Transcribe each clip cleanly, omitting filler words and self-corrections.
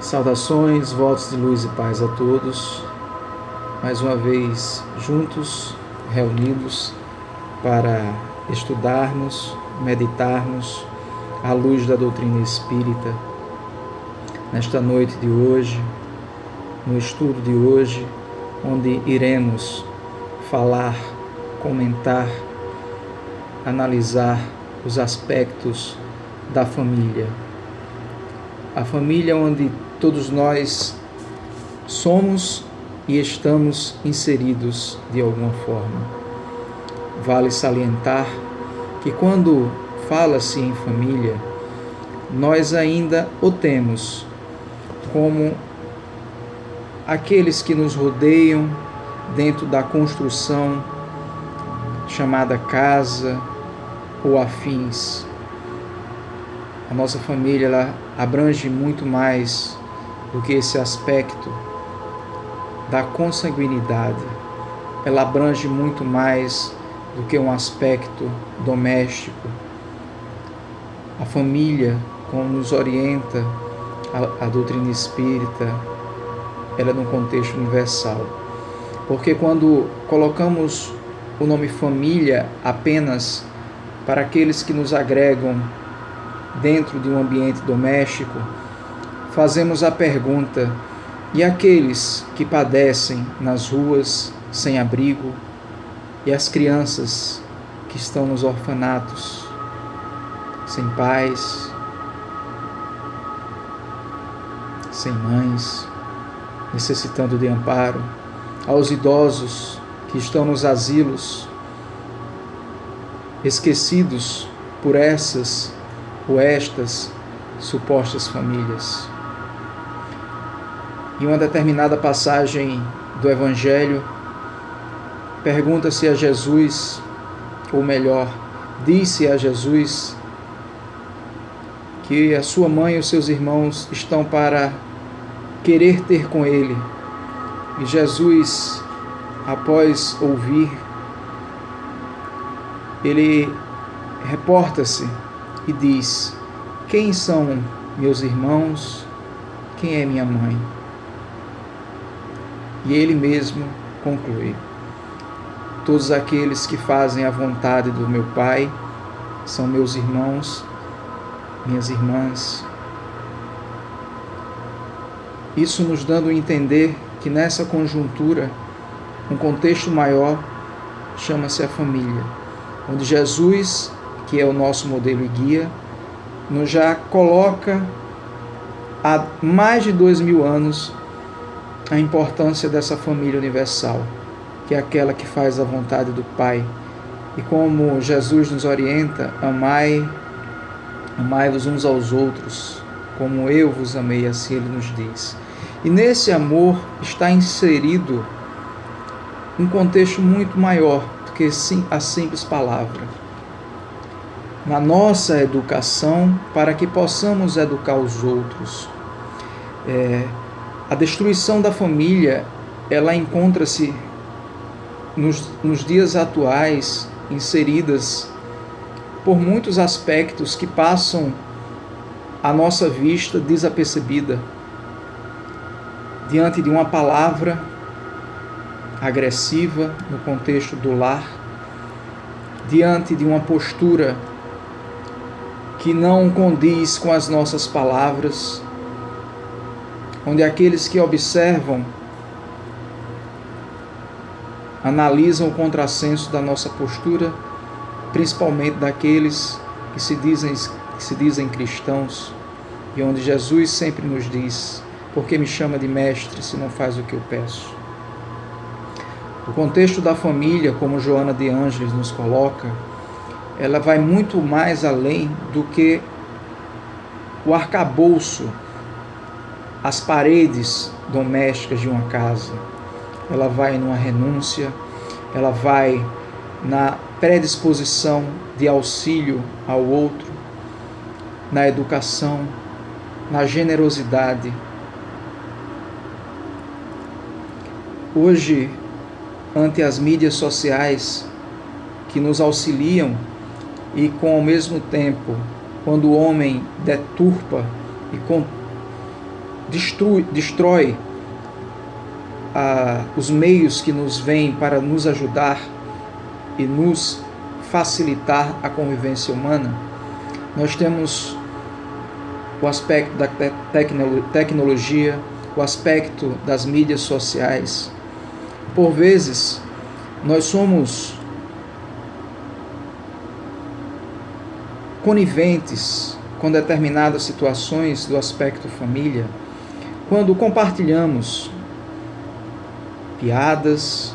Saudações, votos de luz e paz a todos. Mais uma vez juntos, reunidos para estudarmos, meditarmos à luz da doutrina espírita. Nesta noite de hoje, no estudo de hoje, onde iremos falar, comentar, analisar os aspectos da família. A família onde todos nós somos e estamos inseridos de alguma forma. Vale salientar que quando fala-se em família, nós ainda o temos como aqueles que nos rodeiam dentro da construção chamada casa ou afins. A nossa família ela abrange muito mais do que esse aspecto da consanguinidade. Ela abrange muito mais do que um aspecto doméstico. A família, como nos orienta a doutrina espírita, ela é num contexto universal. Porque quando colocamos o nome família apenas para aqueles que nos agregam dentro de um ambiente doméstico, fazemos a pergunta: e aqueles que padecem nas ruas sem abrigo? E as crianças que estão nos orfanatos, sem pais, sem mães, necessitando de amparo? Aos idosos que estão nos asilos, esquecidos por essas ou estas supostas famílias. Em uma determinada passagem do Evangelho, pergunta-se a Jesus, ou melhor, disse a Jesus que a sua mãe e os seus irmãos estão para querer ter com ele. E Jesus, após ouvir, ele reporta-se e diz: quem são meus irmãos? Quem é minha mãe? E ele mesmo conclui: todos aqueles que fazem a vontade do meu Pai são meus irmãos, minhas irmãs. Isso nos dando a entender que nessa conjuntura, um contexto maior chama-se a família, onde Jesus, que é o nosso modelo e guia, nos já coloca há mais de 2000 anos a importância dessa família universal, que é aquela que faz a vontade do Pai. E como Jesus nos orienta: amai-vos uns aos outros, como eu vos amei, assim ele nos diz. E nesse amor está inserido um contexto muito maior do que a simples palavra. Na nossa educação, para que possamos educar os outros. A destruição da família, ela encontra-se nos dias atuais inseridas por muitos aspectos que passam à nossa vista desapercebida. Diante de uma palavra agressiva no contexto do lar, diante de uma postura que não condiz com as nossas palavras, onde aqueles que observam analisam o contrassenso da nossa postura, principalmente daqueles que se dizem cristãos, e onde Jesus sempre nos diz: por que me chama de mestre se não faz o que eu peço? O contexto da família, como Joana de Ângeles nos coloca, ela vai muito mais além do que o arcabouço, as paredes domésticas de uma casa. Ela vai numa renúncia, ela vai na predisposição de auxílio ao outro, na educação, na generosidade. Hoje, ante as mídias sociais que nos auxiliam e com ao mesmo tempo, quando o homem deturpa e destrói os meios que nos vêm para nos ajudar e nos facilitar a convivência humana, nós temos o aspecto da tecnologia, o aspecto das mídias sociais. Por vezes, nós somos coniventes com determinadas situações do aspecto família, quando compartilhamos piadas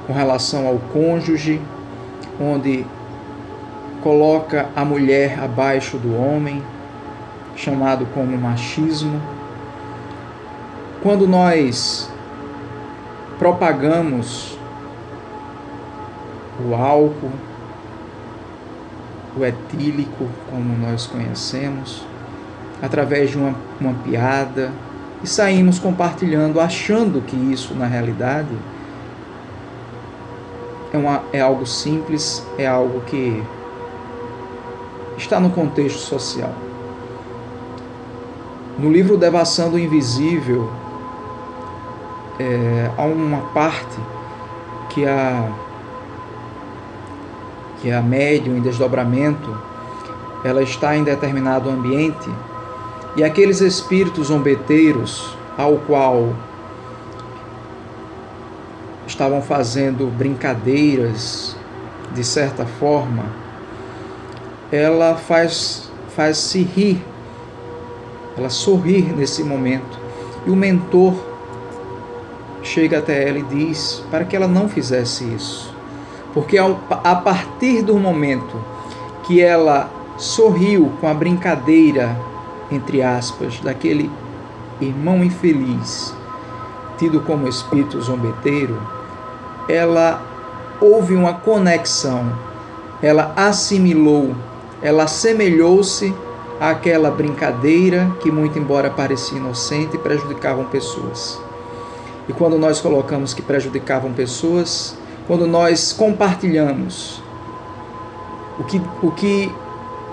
com relação ao cônjuge, onde coloca a mulher abaixo do homem, chamado como machismo. Quando nós propagamos o álcool, o etílico, como nós conhecemos, através de uma piada, e saímos compartilhando, achando que isso, na realidade, é algo simples, é algo que está no contexto social. No livro Devassando o Invisível, há uma parte que a médium em desdobramento, ela está em determinado ambiente, e aqueles espíritos zombeteiros ao qual estavam fazendo brincadeiras, de certa forma, ela faz-se rir, ela sorrir nesse momento, e o mentor chega até ela e diz para que ela não fizesse isso, porque a partir do momento que ela sorriu com a brincadeira, entre aspas, daquele irmão infeliz, tido como espírito zombeteiro, ela houve uma conexão, ela assimilou, ela assemelhou-se àquela brincadeira que, muito embora parecia inocente, prejudicavam pessoas. E quando nós colocamos que prejudicavam pessoas, quando nós compartilhamos o que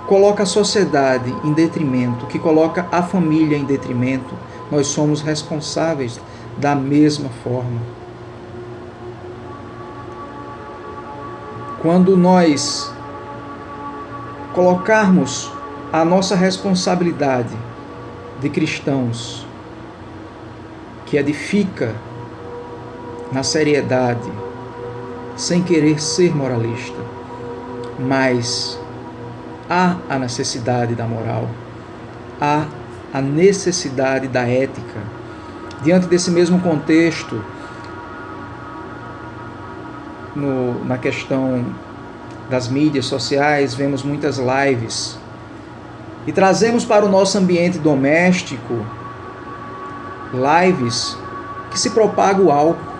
coloca a sociedade em detrimento, o que coloca a família em detrimento, nós somos responsáveis da mesma forma. Quando nós colocarmos a nossa responsabilidade de cristãos, que edifica na seriedade, sem querer ser moralista, mas há a necessidade da moral, há a necessidade da ética. Diante desse mesmo contexto, na questão das mídias sociais, vemos muitas lives e trazemos para o nosso ambiente doméstico lives que se propaga o álcool.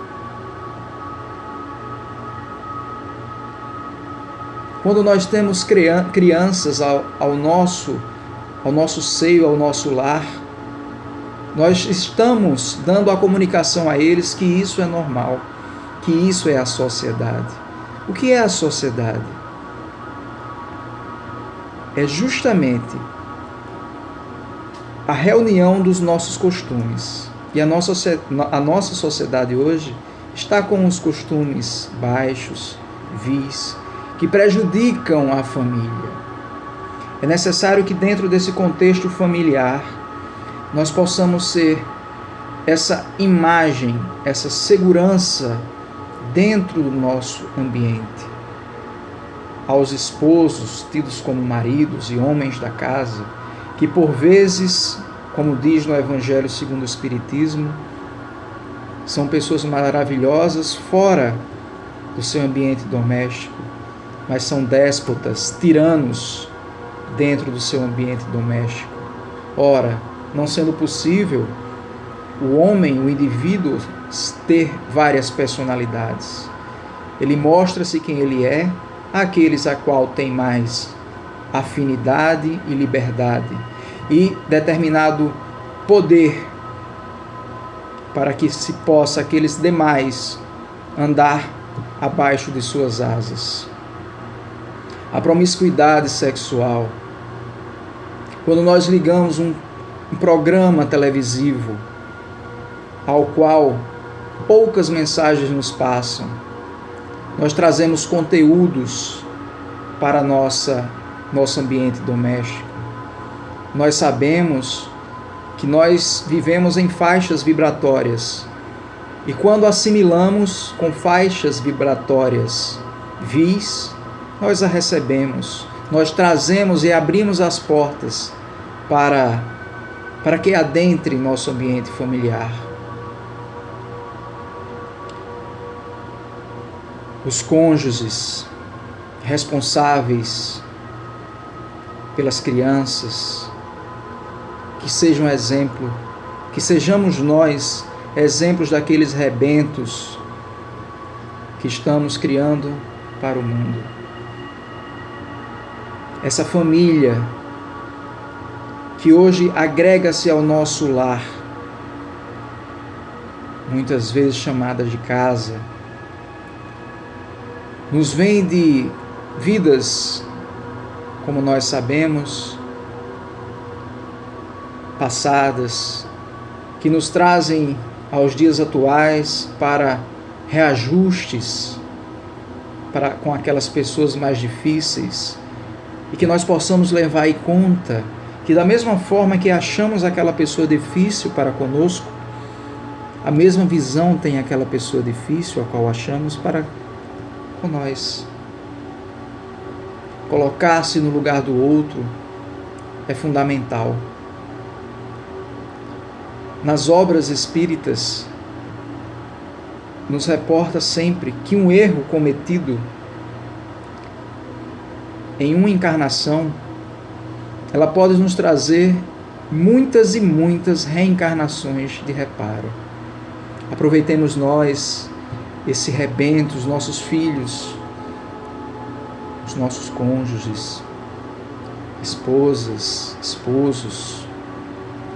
Quando nós temos crianças ao nosso seio, ao nosso lar, nós estamos dando a comunicação a eles que isso é normal, que isso é a sociedade. O que é a sociedade? É justamente a reunião dos nossos costumes. E a nossa sociedade hoje está com os costumes baixos, vis, que prejudicam a família. É necessário que dentro desse contexto familiar nós possamos ser essa imagem, essa segurança dentro do nosso ambiente. Aos esposos, tidos como maridos e homens da casa, que por vezes, como diz no Evangelho segundo o Espiritismo, são pessoas maravilhosas fora do seu ambiente doméstico, mas são déspotas, tiranos dentro do seu ambiente doméstico. Ora, não sendo possível o homem, o indivíduo, ter várias personalidades. Ele mostra-se quem ele é àqueles a qual tem mais afinidade e liberdade e determinado poder para que se possa aqueles demais andar abaixo de suas asas. A promiscuidade sexual. Quando nós ligamos um um programa televisivo ao qual poucas mensagens nos passam. Nós trazemos conteúdos para nosso ambiente doméstico. Nós sabemos que nós vivemos em faixas vibratórias. E quando assimilamos com faixas vibratórias vis, nós a recebemos. Nós trazemos e abrimos as portas para que adentre nosso ambiente familiar. Os cônjuges responsáveis pelas crianças, que sejam exemplo, que sejamos nós exemplos daqueles rebentos que estamos criando para o mundo. Essa família que hoje agrega-se ao nosso lar, muitas vezes chamada de casa, nos vem de vidas, como nós sabemos, passadas, que nos trazem aos dias atuais para reajustes com aquelas pessoas mais difíceis, e que nós possamos levar em conta que, da mesma forma que achamos aquela pessoa difícil para conosco, a mesma visão tem aquela pessoa difícil a qual achamos para com nós. Colocar-se no lugar do outro é fundamental. Nas obras espíritas, nos reporta sempre que um erro cometido em uma encarnação, ela pode nos trazer muitas e muitas reencarnações de reparo. Aproveitemos nós esse rebento, os nossos filhos, os nossos cônjuges, esposas, esposos,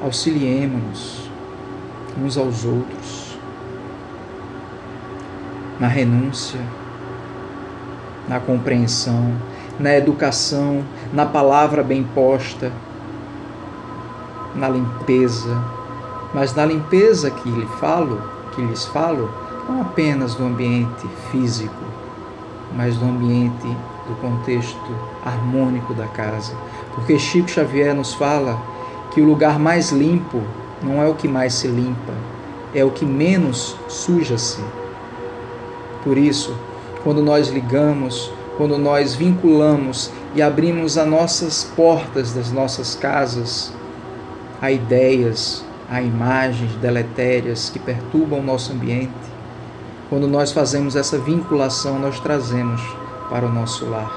auxiliemo-nos uns aos outros, na renúncia, na compreensão, na educação, na palavra bem posta, na limpeza, mas na limpeza que lhes falo, não apenas do ambiente físico, mas do ambiente, do contexto harmônico da casa. Porque Chico Xavier nos fala que o lugar mais limpo não é o que mais se limpa, é o que menos suja-se. Por isso, quando nós ligamos, quando nós vinculamos e abrimos as nossas portas das nossas casas a ideias, a imagens deletérias que perturbam o nosso ambiente, quando nós fazemos essa vinculação, nós trazemos para o nosso lar.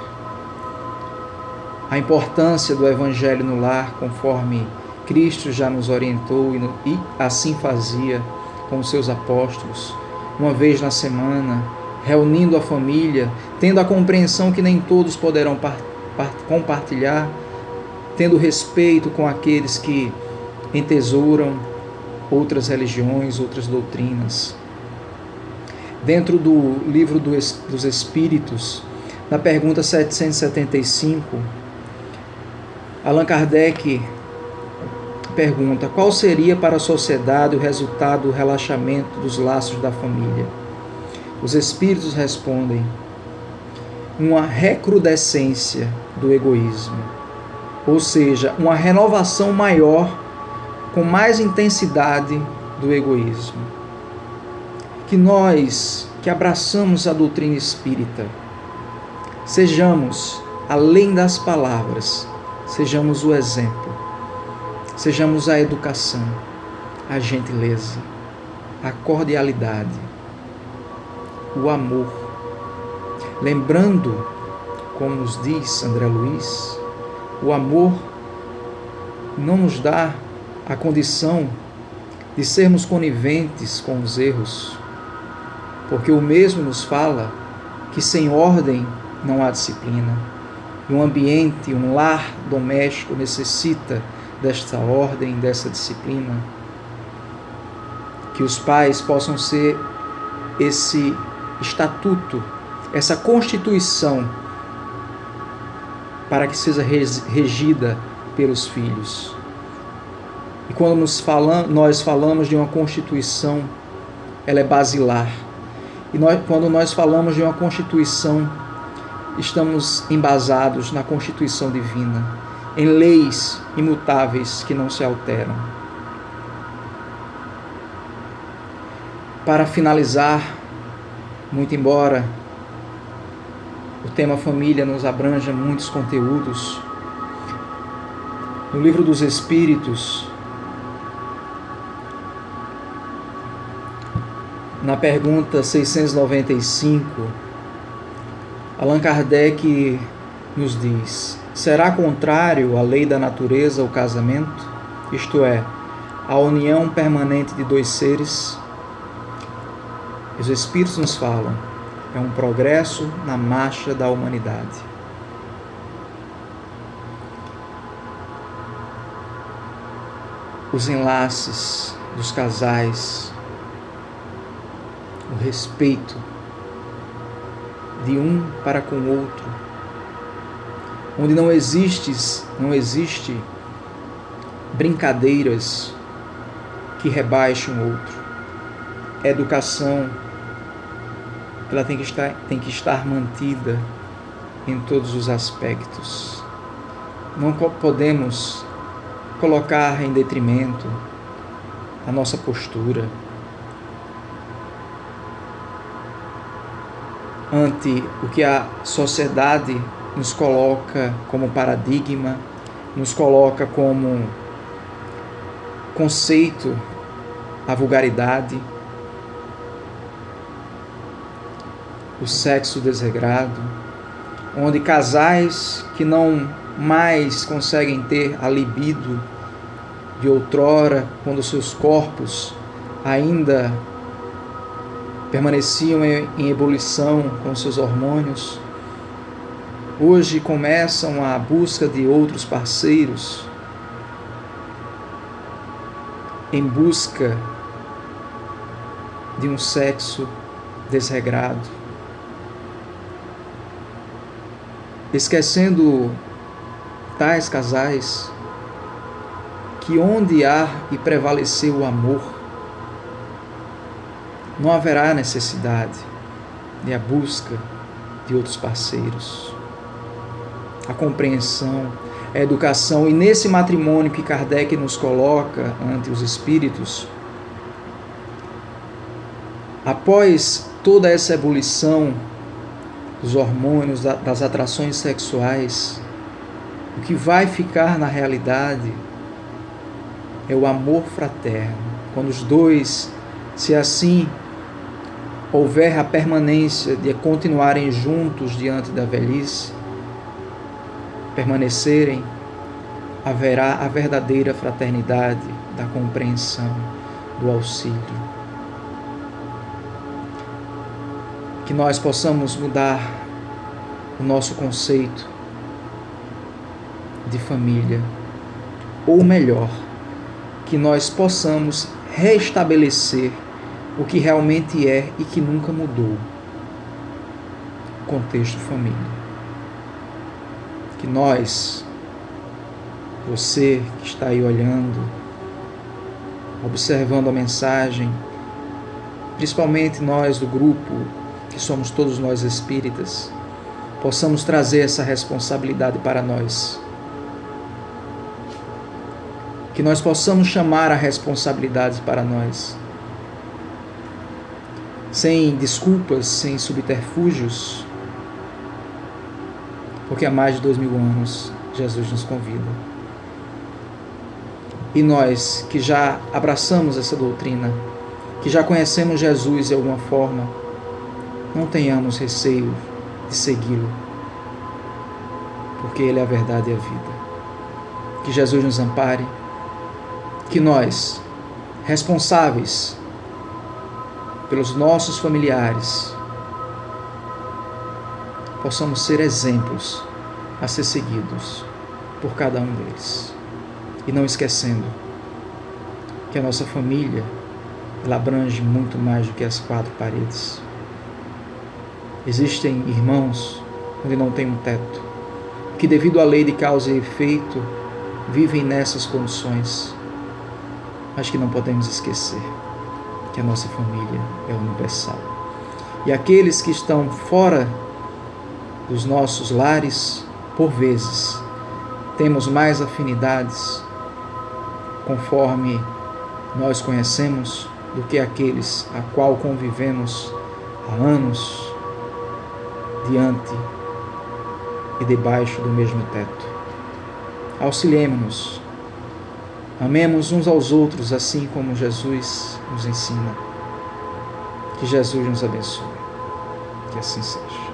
A importância do Evangelho no lar, conforme Cristo já nos orientou e assim fazia com os seus apóstolos, uma vez na semana, reunindo a família, tendo a compreensão que nem todos poderão compartilhar, tendo respeito com aqueles que entesouram outras religiões, outras doutrinas. Dentro do livro dos Espíritos, na pergunta 775, Allan Kardec pergunta: qual seria para a sociedade o resultado do relaxamento dos laços da família? Os Espíritos respondem: uma recrudescência do egoísmo, ou seja, uma renovação maior, com mais intensidade do egoísmo. Que nós, que abraçamos a doutrina espírita, sejamos, além das palavras, sejamos o exemplo, sejamos a educação, a gentileza, a cordialidade, o amor. Lembrando, como nos diz André Luiz, o amor não nos dá a condição de sermos coniventes com os erros, porque o mesmo nos fala que sem ordem não há disciplina. E um ambiente, um lar doméstico necessita desta ordem, dessa disciplina. Que os pais possam ser esse estatuto, essa constituição, para que seja regida pelos filhos. E quando nós falamos de uma Constituição, ela é basilar. E quando nós falamos de uma Constituição, estamos embasados na Constituição divina, em leis imutáveis que não se alteram. Para finalizar, muito embora o tema família nos abranja muitos conteúdos, no Livro dos Espíritos, na pergunta 695, Allan Kardec nos diz: será contrário à lei da natureza o casamento? Isto é, a união permanente de dois seres? Os Espíritos nos falam, é um progresso na marcha da humanidade. Os enlaces dos casais, o respeito de um para com o outro, onde não existe brincadeiras que rebaixem o outro. A educação, ela tem que estar mantida em todos os aspectos. Não podemos colocar em detrimento a nossa postura ante o que a sociedade nos coloca como paradigma, nos coloca como conceito, a vulgaridade, o sexo desregrado, onde casais que não mais conseguem ter a libido de outrora, quando seus corpos ainda permaneciam em ebulição com seus hormônios, hoje começam a busca de outros parceiros, em busca de um sexo desregrado, esquecendo tais casais que onde há e prevalecer o amor, não haverá necessidade de a busca de outros parceiros. A compreensão, a educação, e nesse matrimônio que Kardec nos coloca ante os espíritos, após toda essa ebulição dos hormônios, das atrações sexuais, o que vai ficar na realidade é o amor fraterno. Quando os dois, se assim houver a permanência de continuarem juntos diante da velhice, permanecerem, haverá a verdadeira fraternidade da compreensão, do auxílio. Que nós possamos mudar o nosso conceito de família, ou melhor, que nós possamos restabelecer o que realmente é e que nunca mudou: o contexto família. Que nós, você que está aí olhando, observando a mensagem, principalmente nós do grupo, que somos todos nós espíritas, possamos trazer essa responsabilidade para nós. Que nós possamos chamar a responsabilidade para nós, sem desculpas, sem subterfúgios, porque há mais de 2000 anos Jesus nos convida. E nós que já abraçamos essa doutrina, que já conhecemos Jesus de alguma forma, não tenhamos receio de segui-lo, porque Ele é a verdade e a vida. Que Jesus nos ampare, que nós, responsáveis pelos nossos familiares, possamos ser exemplos a ser seguidos por cada um deles. E não esquecendo que a nossa família, ela abrange muito mais do que as quatro paredes. Existem irmãos onde não tem um teto, que devido à lei de causa e efeito, vivem nessas condições. mas que não podemos esquecer que a nossa família é universal. E aqueles que estão fora dos nossos lares, por vezes, temos mais afinidades conforme nós conhecemos do que aqueles a qual convivemos há anos diante e debaixo do mesmo teto. Auxiliemos-nos, amemos uns aos outros assim como Jesus nos ensina. Que Jesus nos abençoe. Que assim seja.